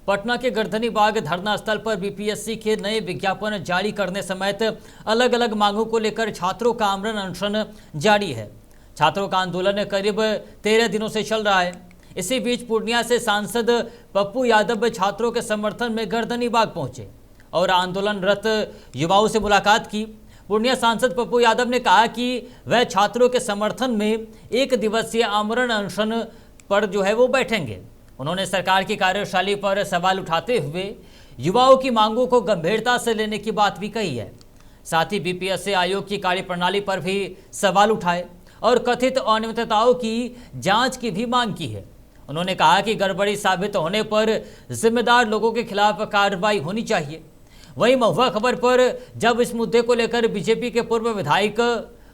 पटना के गर्दनी बाग धरना स्थल पर बीपीएससी के नए विज्ञापन जारी करने समेत अलग अलग मांगों को लेकर छात्रों का आमरण अनशन जारी है। छात्रों का आंदोलन करीब 13 दिनों से चल रहा है। इसी बीच पूर्णिया से सांसद पप्पू यादव छात्रों के समर्थन में गर्दनी बाग पहुंचे और आंदोलनरत युवाओं से मुलाकात की। पूर्णिया सांसद पप्पू यादव ने कहा कि वह छात्रों के समर्थन में 1 दिवसीय आमरण अनशन पर वो बैठेंगे। उन्होंने सरकार की कार्यशैली पर सवाल उठाते हुए युवाओं की मांगों को गंभीरता से लेने की बात भी कही है। साथ ही बीपीएससी आयोग की कार्यप्रणाली पर भी सवाल उठाए और कथित अनियमितताओं की जांच की भी मांग की है। उन्होंने कहा कि गड़बड़ी साबित होने पर जिम्मेदार लोगों के खिलाफ कार्रवाई होनी चाहिए। वहीं महुआ खबर पर जब इस मुद्दे को लेकर बीजेपी के पूर्व विधायक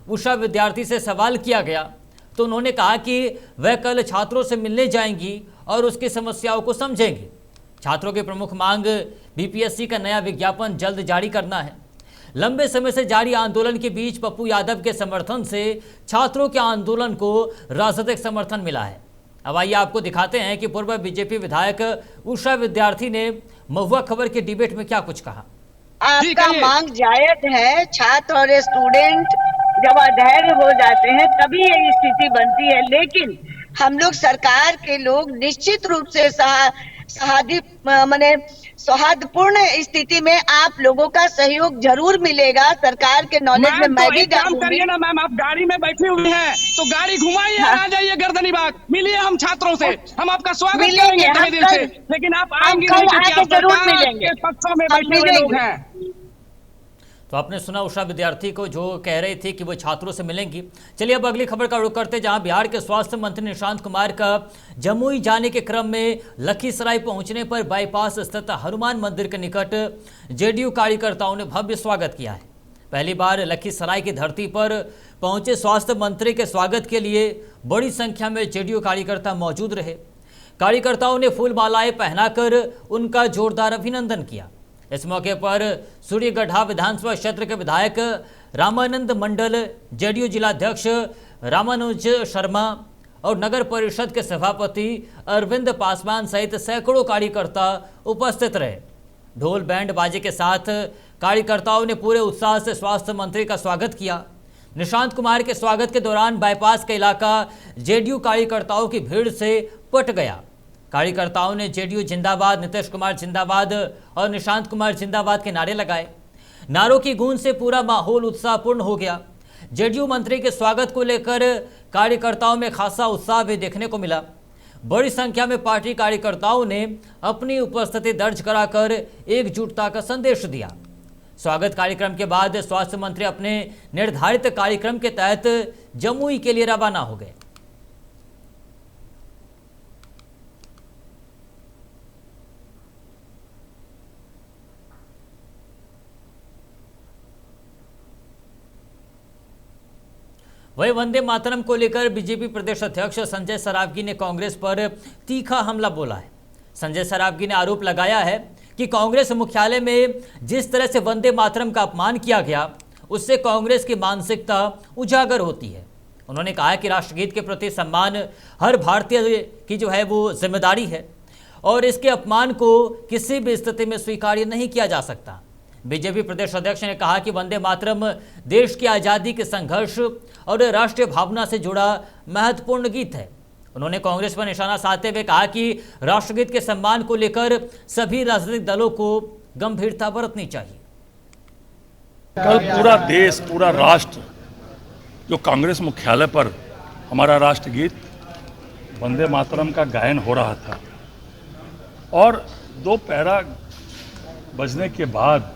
उषा विद्यार्थी से सवाल किया गया तो उन्होंने कहा कि वह कल छात्रों से मिलने जाएंगी और उसकी समस्याओं को समझेंगे। छात्रों की प्रमुख मांग बीपीएससी का नया विज्ञापन जल्द जारी करना है। लंबे समय से जारी आंदोलन के बीच पप्पू यादव के समर्थन से छात्रों के आंदोलन को राजनीतिक समर्थन मिला है। अब आइए आपको दिखाते हैं कि पूर्व बीजेपी विधायक उषा विद्यार्थी ने महुआ खबर के डिबेट में क्या कुछ कहा। आपका मांग जायज है। छात्र और स्टूडेंट जब अधैर्य हो जाते हैं तभी ये स्थिति बनती है, लेकिन हम लोग सरकार के लोग निश्चित रूप से सौहार्दपूर्ण स्थिति में आप लोगों का सहयोग जरूर मिलेगा। सरकार के नॉलेज में मैं भी काम करिए ना मैम, आप गाड़ी में बैठे हुए हैं तो गाड़ी घुमाइए, आ जाइए गर्दनी बाग, मिलिए हम छात्रों से, हम आपका स्वागत करेंगे तहे दिल से। लेकिन आप आएंगे नहीं क्योंकि आप सरकार के पक्षों में बैठे हुए लोग हैं। तो आपने सुना उषा विद्यार्थी को जो कह रही थी कि वो छात्रों से मिलेंगी। चलिए अब अगली खबर का रुख करते, जहां बिहार के स्वास्थ्य मंत्री निशांत कुमार का जमुई जाने के क्रम में लखीसराय पहुंचने पर बाईपास स्थित हनुमान मंदिर के निकट जेडीयू कार्यकर्ताओं ने भव्य स्वागत किया है। पहली बार लखीसराय की धरती पर पहुंचे स्वास्थ्य मंत्री के स्वागत के लिए बड़ी संख्या में जेडीयू कार्यकर्ता मौजूद रहे। कार्यकर्ताओं ने फूल मालाएं पहनाकर उनका जोरदार अभिनंदन किया। इस मौके पर सूर्यगढ़ा विधानसभा क्षेत्र के विधायक रामानंद मंडल, जेडीयू जिलाध्यक्ष रामानुज शर्मा और नगर परिषद के सभापति अरविंद पासवान सहित सैकड़ों कार्यकर्ता उपस्थित रहे। ढोल बैंड बाजे के साथ कार्यकर्ताओं ने पूरे उत्साह से स्वास्थ्य मंत्री का स्वागत किया। निशांत कुमार के स्वागत के दौरान बाईपास का इलाका जेडीयू कार्यकर्ताओं की भीड़ से पट गया। कार्यकर्ताओं ने जेडीयू जिंदाबाद, नीतीश कुमार जिंदाबाद और निशांत कुमार जिंदाबाद के नारे लगाए। नारों की गूंज से पूरा माहौल उत्साहपूर्ण हो गया। जेडीयू मंत्री के स्वागत को लेकर कार्यकर्ताओं में खासा उत्साह भी देखने को मिला। बड़ी संख्या में पार्टी कार्यकर्ताओं ने अपनी उपस्थिति दर्ज कराकर एकजुटता का संदेश दिया। स्वागत कार्यक्रम के बाद स्वास्थ्य मंत्री अपने निर्धारित कार्यक्रम के तहत जमुई के लिए रवाना हो गए। वही वंदे मातरम को लेकर बीजेपी प्रदेश अध्यक्ष संजय सरावगी ने कांग्रेस पर तीखा हमला बोला है। संजय सरावगी ने आरोप लगाया है कि कांग्रेस मुख्यालय में जिस तरह से वंदे मातरम का अपमान किया गया उससे कांग्रेस की मानसिकता उजागर होती है। उन्होंने कहा कि राष्ट्रगीत के प्रति सम्मान हर भारतीय की वो जिम्मेदारी है और इसके अपमान को किसी भी स्थिति में स्वीकार्य नहीं किया जा सकता। बीजेपी प्रदेश अध्यक्ष ने कहा कि वंदे मातरम देश की आज़ादी के संघर्ष और राष्ट्रीय भावना से जुड़ा महत्वपूर्ण गीत है। उन्होंने कांग्रेस पर निशाना साधते हुए कहा कि राष्ट्रगीत के सम्मान को लेकर सभी राजनीतिक दलों को गंभीरता बरतनी चाहिए। कल पूरा देश, पूरा राष्ट्र जो कांग्रेस मुख्यालय पर हमारा राष्ट्रगीत वंदे मातरम का गायन हो रहा था और 2 पैरा बजने के बाद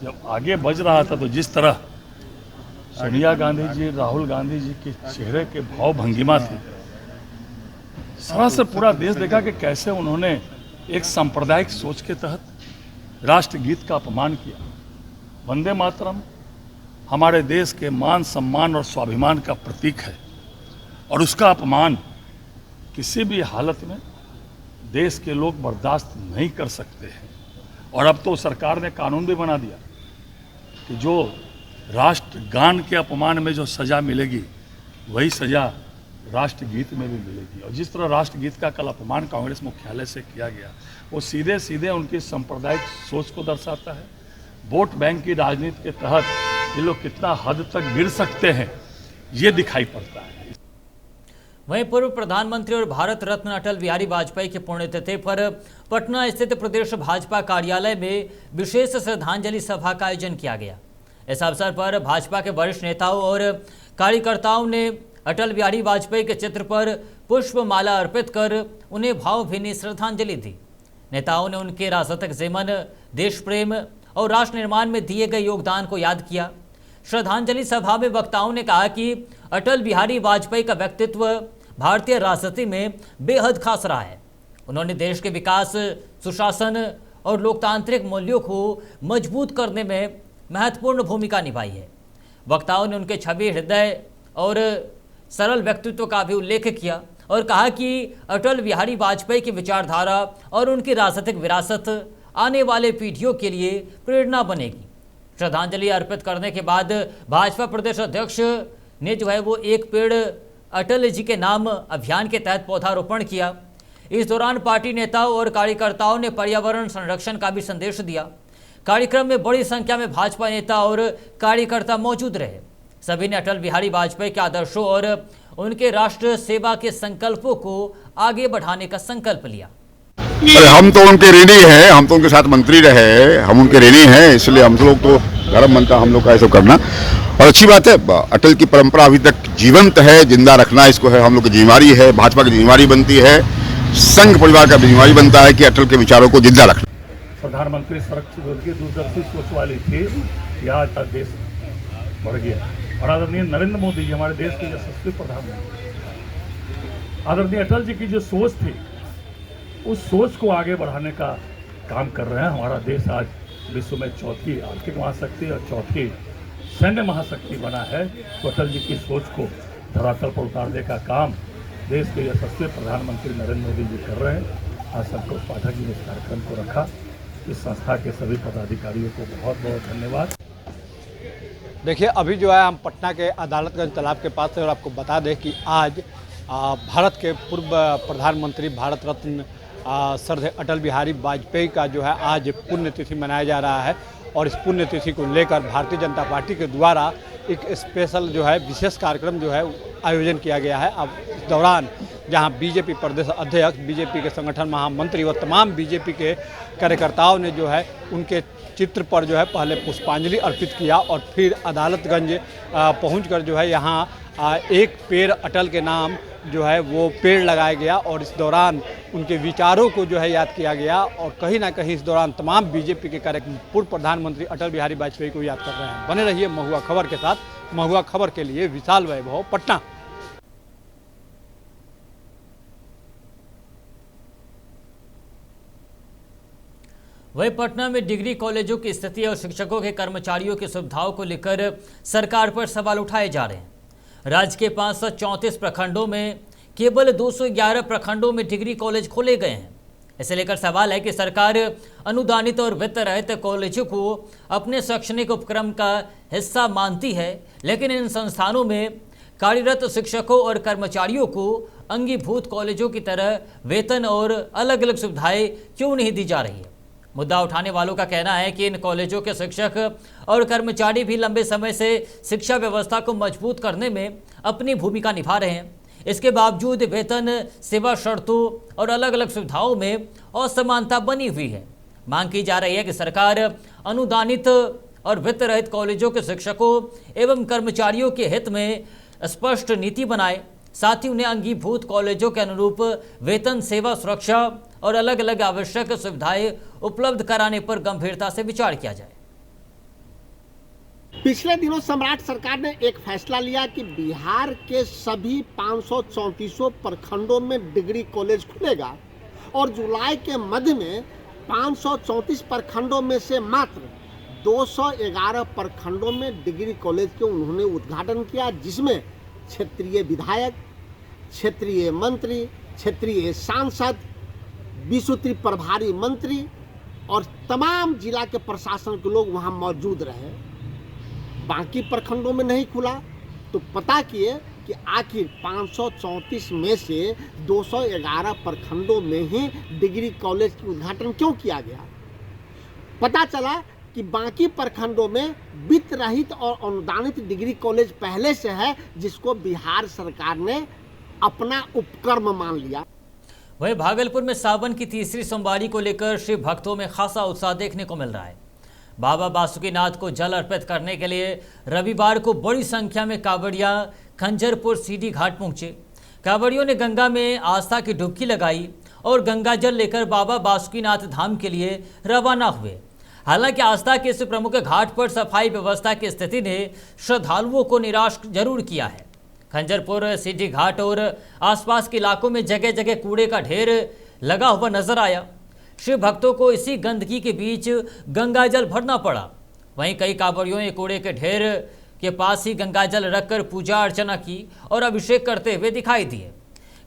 जब आगे बज रहा था तो जिस तरह सोनिया गांधी जी, राहुल गांधी जी के चेहरे के भाव भंगिमा थी, सरासर पूरा देश देखा कि कैसे उन्होंने एक सांप्रदायिक सोच के तहत राष्ट्रगीत का अपमान किया। वंदे मातरम हमारे देश के मान, सम्मान और स्वाभिमान का प्रतीक है और उसका अपमान किसी भी हालत में देश के लोग बर्दाश्त नहीं कर सकते हैं। और अब तो सरकार ने कानून भी बना दिया कि जो राष्ट्रगान के अपमान में जो सज़ा मिलेगी वही सज़ा राष्ट्रगीत में भी मिलेगी। और जिस तरह राष्ट्रगीत का कल अपमान कांग्रेस मुख्यालय से किया गया, वो सीधे सीधे उनकी सांप्रदायिक सोच को दर्शाता है। वोट बैंक की राजनीति के तहत ये लोग कितना हद तक गिर सकते हैं, ये दिखाई पड़ता है। वहीं पूर्व प्रधानमंत्री और भारत रत्न अटल बिहारी वाजपेयी की पुण्यतिथि पर पटना स्थित प्रदेश भाजपा कार्यालय में विशेष श्रद्धांजलि सभा का आयोजन किया गया। इस अवसर पर भाजपा के वरिष्ठ नेताओं और कार्यकर्ताओं ने अटल बिहारी वाजपेयी के चित्र पर पुष्पमाला अर्पित कर उन्हें भावभीनी श्रद्धांजलि दी। नेताओं ने उनके राजनीतिक जीवन, देश प्रेम और राष्ट्र निर्माण में दिए गए योगदान को याद किया। श्रद्धांजलि सभा में वक्ताओं ने कहा कि अटल बिहारी वाजपेयी का व्यक्तित्व भारतीय राजनीति में बेहद खास रहा है। उन्होंने देश के विकास, सुशासन और लोकतांत्रिक मूल्यों को मजबूत करने में महत्वपूर्ण भूमिका निभाई है। वक्ताओं ने उनके छवि, हृदय और सरल व्यक्तित्व का भी उल्लेख किया और कहा कि अटल बिहारी वाजपेयी की विचारधारा और उनकी राजनीतिक विरासत आने वाले पीढ़ियों के लिए प्रेरणा बनेगी। श्रद्धांजलि अर्पित करने के बाद भाजपा प्रदेश अध्यक्ष ने वो एक पेड़ अटल जी के नाम अभियान के तहत पौधारोपण किया। इस दौरान पार्टी नेताओं और कार्यकर्ताओं ने पर्यावरण संरक्षण का भी संदेश दिया। कार्यक्रम में बड़ी संख्या में भाजपा नेता और कार्यकर्ता मौजूद रहे। सभी ने अटल बिहारी वाजपेयी के आदर्शों और उनके राष्ट्र सेवा के संकल्पों को आगे बढ़ाने का संकल्प लिया। हम तो उनके ऋणी हैं, हम तो उनके साथ मंत्री रहे, हम उनके ऋणी हैं, इसलिए हम लोग तो धर्म बनता हम लोग का ये सब करना। और अच्छी बात है, अटल की परंपरा अभी तक जीवंत है, जिंदा रखना इसको है हम लोग की जिम्मेवारी है। भाजपा की जिम्मेवारी बनती है, संघ परिवार का जिम्मेवारी बनता है कि अटल के विचारों को जिंदा रखना। प्रधानमंत्री सुरक्षित दूरदर्शी सोच वाली थी कि आज देश बढ़ गया। और आदरणीय नरेंद्र मोदी जी हमारे देश के यशस्वी प्रधानमंत्री, आदरणीय अटल जी की जो सोच थी, उस सोच को आगे बढ़ाने का काम कर रहे हैं। हमारा देश आज विश्व में चौथी आर्थिक महाशक्ति और चौथी सैन्य महाशक्ति बना है। तो अटल जी की सोच को धरातल पर उतारने का काम देश के यशस्वी प्रधानमंत्री नरेंद्र मोदी जी कर रहे हैं। आज संतोष पाठक जी ने इस कार्यक्रम को रखा। इस संस्था के सभी पदाधिकारियों को बहुत बहुत धन्यवाद। देखिए, अभी जो है हम पटना के अदालतगंज तालाब के पास से, और आपको बता दें कि आज भारत के पूर्व प्रधानमंत्री भारत रत्न श्रद्धेय अटल बिहारी वाजपेयी का जो है आज पुण्यतिथि मनाया जा रहा है। और इस पुण्यतिथि को लेकर भारतीय जनता पार्टी के द्वारा एक स्पेशल जो है विशेष कार्यक्रम जो है आयोजन किया गया है। अब इस दौरान जहां बीजेपी प्रदेश अध्यक्ष, बीजेपी के संगठन महामंत्री और तमाम बीजेपी के कार्यकर्ताओं ने जो है उनके चित्र पर जो है पहले पुष्पांजलि अर्पित किया और फिर अदालतगंज पहुंचकर जो है यहाँ एक पेड़ अटल के नाम जो है वो पेड़ लगाया गया और इस दौरान उनके विचारों को जो है याद किया गया। और कहीं ना कहीं इस दौरान तमाम बीजेपी के कार्यकर्ता पूर्व प्रधानमंत्री अटल बिहारी वाजपेयी को याद कर रहे हैं। बने रहिए महुआ खबर के साथ। महुआ खबर के लिए विशाल वैभव, पटना। वहीं पटना में डिग्री कॉलेजों की स्थिति और शिक्षकों के कर्मचारियों की सुविधाओं को लेकर सरकार पर सवाल उठाए जा रहे हैं। राज्य के 534 प्रखंडों में केवल 211 प्रखंडों में डिग्री कॉलेज खोले गए हैं। इसे लेकर सवाल है कि सरकार अनुदानित और वित्त रहित कॉलेजों को अपने शैक्षणिक उपक्रम का हिस्सा मानती है, लेकिन इन संस्थानों में कार्यरत शिक्षकों और कर्मचारियों को अंगीभूत कॉलेजों की तरह वेतन और अलग अलग सुविधाएं क्यों नहीं दी जा रही है। मुद्दा उठाने वालों का कहना है कि इन कॉलेजों के शिक्षक और कर्मचारी भी लंबे समय से शिक्षा व्यवस्था को मजबूत करने में अपनी भूमिका निभा रहे हैं। इसके बावजूद वेतन, सेवा शर्तों और अलग अलग सुविधाओं में असमानता बनी हुई है। मांग की जा रही है कि सरकार अनुदानित और वित्त रहित कॉलेजों के शिक्षकों एवं कर्मचारियों के हित में स्पष्ट नीति बनाए, साथ ही उन्हें अंगीभूत कॉलेजों के अनुरूप वेतन, सेवा सुरक्षा और अलग अलग आवश्यक सुविधाएं उपलब्ध कराने पर गंभीरता से विचार किया जाए। पिछले दिनों सम्राट सरकार ने एक फैसला लिया कि बिहार के सभी 534 प्रखंडों में डिग्री कॉलेज खुलेगा और जुलाई के मध्य में 534 प्रखंडों में से मात्र 211 प्रखंडों में डिग्री कॉलेज के उन्होंने उद्घाटन किया, जिसमें क्षेत्रीय विधायक, क्षेत्रीय मंत्री, क्षेत्रीय सांसद, विसूत्री प्रभारी मंत्री और तमाम जिला के प्रशासन के लोग वहां मौजूद रहे। बाकी प्रखंडों में नहीं खुला तो पता किए कि आखिर 534 में से 211 प्रखंडों में ही डिग्री कॉलेज की उद्घाटन क्यों किया गया। पता चला कि बाकी प्रखंडों में वित्त रहित और अनुदानित डिग्री कॉलेज पहले से है, जिसको बिहार सरकार ने अपना उपक्रम मान लिया। वहीं भागलपुर में सावन की तीसरी सोमवारी को लेकर शिव भक्तों में खासा उत्साह देखने को मिल रहा है। बाबा बासुकीनाथ को जल अर्पित करने के लिए रविवार को बड़ी संख्या में कांवड़िया खंजरपुर सीडी घाट पहुंचे। कांवड़ियों ने गंगा में आस्था की डुबकी लगाई और गंगा जल लेकर बाबा बासुकीनाथ धाम के लिए रवाना हुए। हालांकि आस्था के इस प्रमुख घाट पर सफाई व्यवस्था की स्थिति ने श्रद्धालुओं को निराश जरूर किया है। खंजरपुर सीडी घाट और आसपास के इलाकों में जगह जगह कूड़े का ढेर लगा हुआ नजर आया। शिव भक्तों को इसी गंदगी के बीच गंगा जल भरना पड़ा। वहीं कई कांवड़ियों ने कूड़े के ढेर के पास ही गंगा जल रखकर पूजा अर्चना की और अभिषेक करते हुए दिखाई दिए।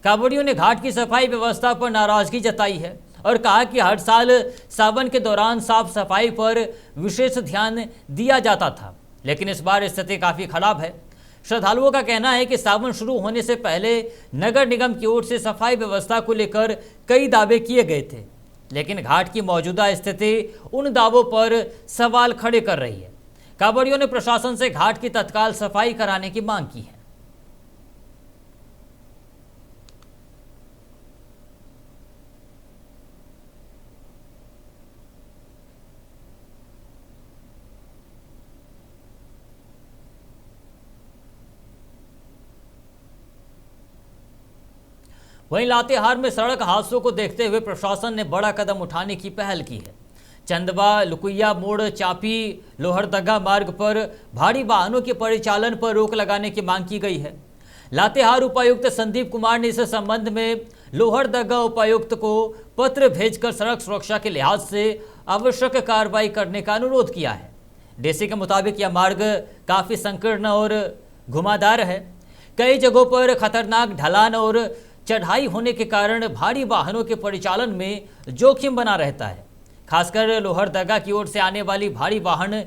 कांवड़ियों ने घाट की सफाई व्यवस्था पर नाराजगी जताई है और कहा कि हर साल सावन के दौरान साफ सफाई पर विशेष ध्यान दिया जाता था, लेकिन इस बार स्थिति काफ़ी खराब है। श्रद्धालुओं का कहना है कि सावन शुरू होने से पहले नगर निगम की ओर से सफाई व्यवस्था को लेकर कई दावे किए गए थे, लेकिन घाट की मौजूदा स्थिति उन दावों पर सवाल खड़े कर रही है। कांवड़ियों ने प्रशासन से घाट की तत्काल सफाई कराने की मांग की है। वहीं लातेहार में सड़क हादसों को देखते हुए प्रशासन ने बड़ा कदम उठाने की पहल की है। चंदवा लुकुइया मोड़ चापी लोहरदगा मार्ग पर भारी वाहनों के परिचालन पर रोक लगाने की मांग की गई है। लातेहार उपायुक्त संदीप कुमार ने इस संबंध में लोहरदगा उपायुक्त को पत्र भेजकर सड़क सुरक्षा के लिहाज से आवश्यक कार्रवाई करने का अनुरोध किया है। डीसी के मुताबिक यह मार्ग काफ़ी संकीर्ण और घुमावदार है। कई जगहों पर खतरनाक ढलान और चढ़ाई होने के कारण भारी वाहनों के परिचालन में जोखिम बना रहता है। खासकर लोहरदगा की ओर से आने वाली भारी वाहन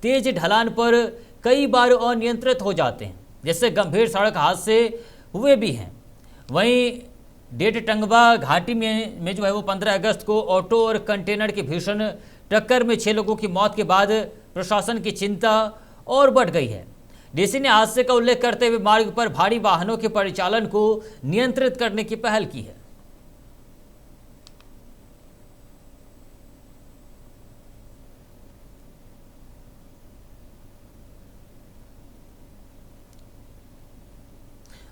तेज ढलान पर कई बार अनियंत्रित हो जाते हैं, जिससे गंभीर सड़क हादसे हुए भी हैं। वहीं डेटटंगवा घाटी में जो है वो 15 अगस्त को ऑटो और कंटेनर की भीषण टक्कर में 6 लोगों की मौत के बाद प्रशासन की चिंता और बढ़ गई है। डीसी ने हादसे का उल्लेख करते हुए मार्ग पर भारी वाहनों के परिचालन को नियंत्रित करने की पहल की है।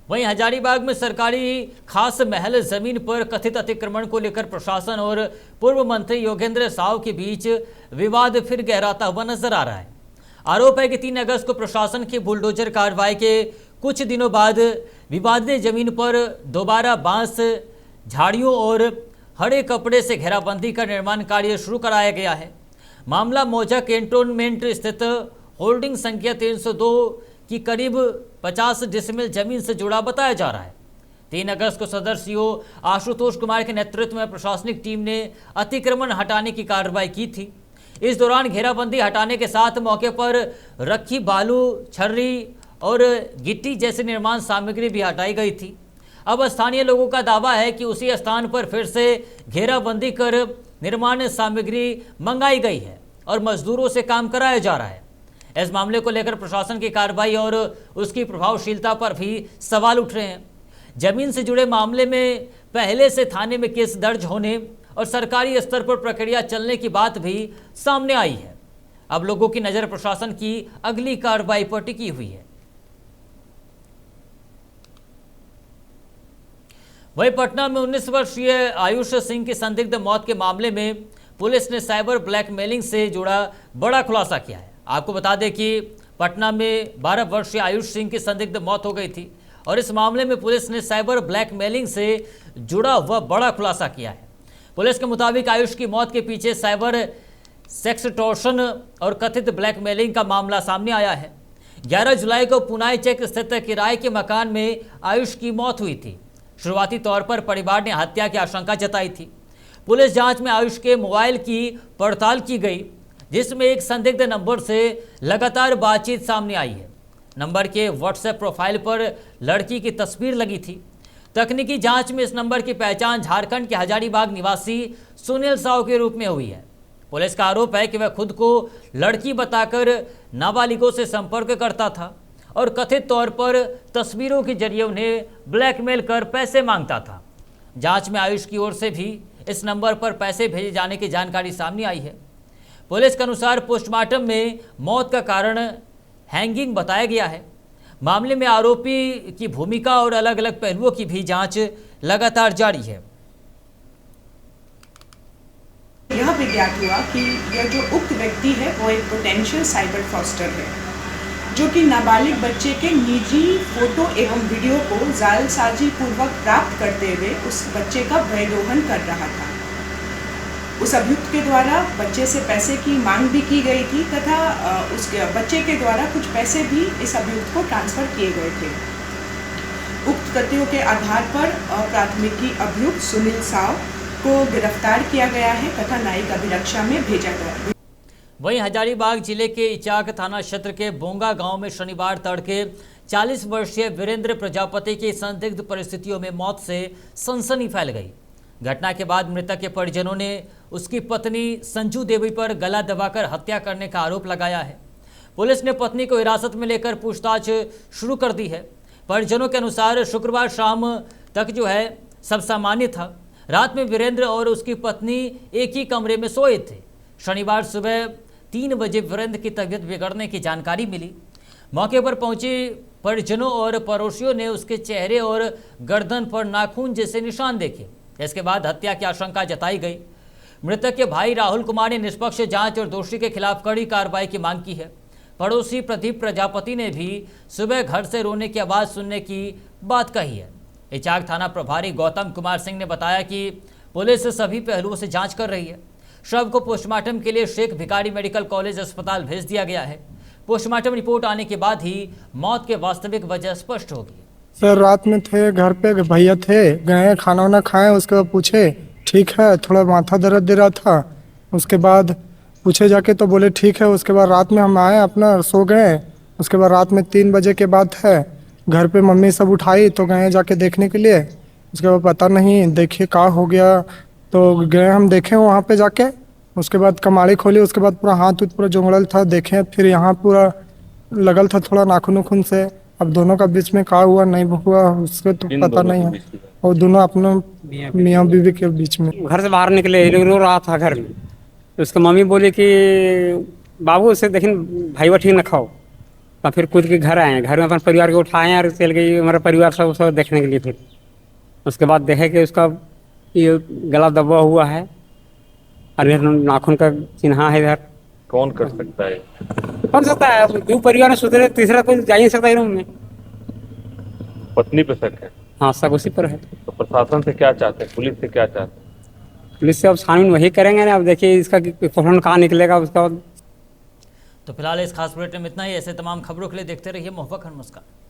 वहीं हजारीबाग में सरकारी खास महल जमीन पर कथित अतिक्रमण को लेकर प्रशासन और पूर्व मंत्री योगेंद्र साव के बीच विवाद फिर गहराता हुआ नजर आ रहा है। आरोप है कि 3 अगस्त को प्रशासन की बुलडोजर कार्रवाई के कुछ दिनों बाद विवादित जमीन पर दोबारा बांस, झाड़ियों और हरे कपड़े से घेराबंदी का निर्माण कार्य शुरू कराया गया है। मामला मौजा कैंटोनमेंट स्थित होल्डिंग संख्या 302 की करीब 50 डिसमिल जमीन से जुड़ा बताया जा रहा है। 3 अगस्त को सदर सीओ आशुतोष कुमार के नेतृत्व में प्रशासनिक टीम ने अतिक्रमण हटाने की कार्रवाई की थी। इस दौरान घेराबंदी हटाने के साथ मौके पर रखी बालू, छर्री और गिट्टी जैसी निर्माण सामग्री भी हटाई गई थी। अब स्थानीय लोगों का दावा है कि उसी स्थान पर फिर से घेराबंदी कर निर्माण सामग्री मंगाई गई है और मजदूरों से काम कराया जा रहा है। इस मामले को लेकर प्रशासन की कार्रवाई और उसकी प्रभावशीलता पर भी सवाल उठ रहे हैं। जमीन से जुड़े मामले में पहले से थाने में केस दर्ज होने और सरकारी स्तर पर प्रक्रिया चलने की बात भी सामने आई है। अब लोगों की नज़र प्रशासन की अगली कार्रवाई पर टिकी हुई है। वहीं पटना में 19 वर्षीय आयुष सिंह की संदिग्ध मौत के मामले में पुलिस ने साइबर ब्लैकमेलिंग से जुड़ा बड़ा खुलासा किया है। आपको बता दें कि पटना में 12 वर्षीय आयुष सिंह की संदिग्ध मौत हो गई थी और इस मामले में पुलिस ने साइबर ब्लैकमेलिंग से जुड़ा हुआ बड़ा खुलासा किया है। पुलिस के मुताबिक आयुष की मौत के पीछे साइबर सेक्सटॉर्शन और कथित ब्लैकमेलिंग का मामला सामने आया है। 11 जुलाई को पुनाई चेक स्थित किराए के मकान में आयुष की मौत हुई थी। शुरुआती तौर पर परिवार ने हत्या की आशंका जताई थी। पुलिस जांच में आयुष के मोबाइल की पड़ताल की गई, जिसमें एक संदिग्ध नंबर से लगातार बातचीत सामने आई है। नंबर के व्हाट्सएप प्रोफाइल पर लड़की की तस्वीर लगी थी। तकनीकी जांच में इस नंबर की पहचान झारखंड के हजारीबाग निवासी सुनील साव के रूप में हुई है। पुलिस का आरोप है कि वह खुद को लड़की बताकर नाबालिगों से संपर्क करता था और कथित तौर पर तस्वीरों के जरिए उन्हें ब्लैकमेल कर पैसे मांगता था। जांच में आयुष की ओर से भी इस नंबर पर पैसे भेजे जाने की जानकारी सामने आई है। पुलिस के अनुसार पोस्टमार्टम में मौत का कारण हैंगिंग बताया गया है। मामले में आरोपी की भूमिका और अलग अलग पहलुओं की भी जांच लगातार जारी है। यह विज्ञात हुआ कि यह जो उक्त व्यक्ति है वो एक पोटेंशियल साइबर फ्रॉस्टर है, जो कि नाबालिग बच्चे के निजी फोटो एवं वीडियो को जालसाजी पूर्वक प्राप्त करते हुए उस बच्चे का वैधोहन कर रहा था। उस अभियुक्त के द्वारा बच्चे से पैसे की मांग भी की गई थी तथा उसके बच्चे के द्वारा कुछ पैसे भी इस अभियुक्त को ट्रांसफर किए गए थे। उक्त तथ्यों के आधार पर प्राथमिकी अभियुक्त सुनील साव को गिरफ्तार किया गया है तथा न्यायिक अभिरक्षा में भेजा गया। वहीं हजारीबाग जिले के इचाक थाना क्षेत्र के बोंगा गांव में शनिवार तड़के 40 वर्षीय वीरेंद्र प्रजापति की संदिग्ध परिस्थितियों में मौत से सनसनी फैल गई। घटना के बाद मृतक के परिजनों ने उसकी पत्नी संजू देवी पर गला दबाकर हत्या करने का आरोप लगाया है। पुलिस ने पत्नी को हिरासत में लेकर पूछताछ शुरू कर दी है। परिजनों के अनुसार शुक्रवार शाम तक सब सामान्य था। रात में वीरेंद्र और उसकी पत्नी एक ही कमरे में सोए थे। शनिवार सुबह 3 बजे वीरेंद्र की तबीयत बिगड़ने की जानकारी मिली। मौके पर पहुंचे परिजनों और पड़ोसियों ने उसके चेहरे और गर्दन पर नाखून जैसे निशान देखे। इसके बाद हत्या की आशंका जताई गई। मृतक के भाई राहुल कुमार ने निष्पक्ष जांच और दोषी के खिलाफ कड़ी कार्रवाई की मांग की है। पड़ोसी प्रदीप प्रजापति ने भी सुबह घर से रोने की आवाज़ सुनने की बात कही है। इचाक थाना प्रभारी गौतम कुमार सिंह ने बताया कि पुलिस सभी पहलुओं से जांच कर रही है। शव को पोस्टमार्टम के लिए शेख भिखारी मेडिकल कॉलेज अस्पताल भेज दिया गया है। पोस्टमार्टम रिपोर्ट आने के बाद ही मौत के वास्तविक वजह स्पष्ट होगी। सर रात में थे घर पे, भैया थे, गए खाना वाना खाए, उसके बाद पूछे ठीक है, थोड़ा माथा दर्द दे रहा था। उसके बाद पूछे जाके तो बोले ठीक है। उसके बाद रात में हम आए अपना सो गए। उसके बाद रात में 3 बजे के बाद घर पे मम्मी सब उठाई तो गए जाके देखने के लिए। उसके बाद पता नहीं देखिए क्या हो गया, तो गए हम देखे वहाँ पे जाके। उसके बाद कमाड़ी खोली, उसके बाद पूरा हाथ पूरा जोंगड़ल था, देखे फिर यहाँ पूरा लगल था थोड़ा नाखून उखून से। अब दोनों का बीच में क्या हुआ नहीं हुआ उसके तो पता नहीं है। और दोनों अपने मियाँ बीवी के बीच में। घर से बाहर निकले, रो रहा था घर में। उसकी मम्मी बोली कि बाबू उसे देखिए भाई ठीक न खाओ। तो फिर कूद के घर आए, घर में अपने परिवार को उठाए और चल गई हमारा परिवार सब देखने के लिए। फिर उसके बाद देखे कि उसका ये गला दबा हुआ है और नाखून का चिन्ह है इधर। कौन कर सकता है? कर सकता है, 2 परिवार में सुधरे, तीसरा कोई जा ही नहीं सकता रूम में। पत्नी पे शक है? हाँ, शक उसी पर है। तो प्रशासन से क्या चाहते हैं, पुलिस से क्या चाहते हैं? पुलिस से अब छानबीन वही करेंगे ना। अब देखिए इसका फौरन कहाँ निकलेगा उसका बाद। तो फिलहाल इस खास बुलेटिन में इतना ही। ऐसे तमाम खबरों के लिए देखते रहिए मोहब्बत मुस्कान।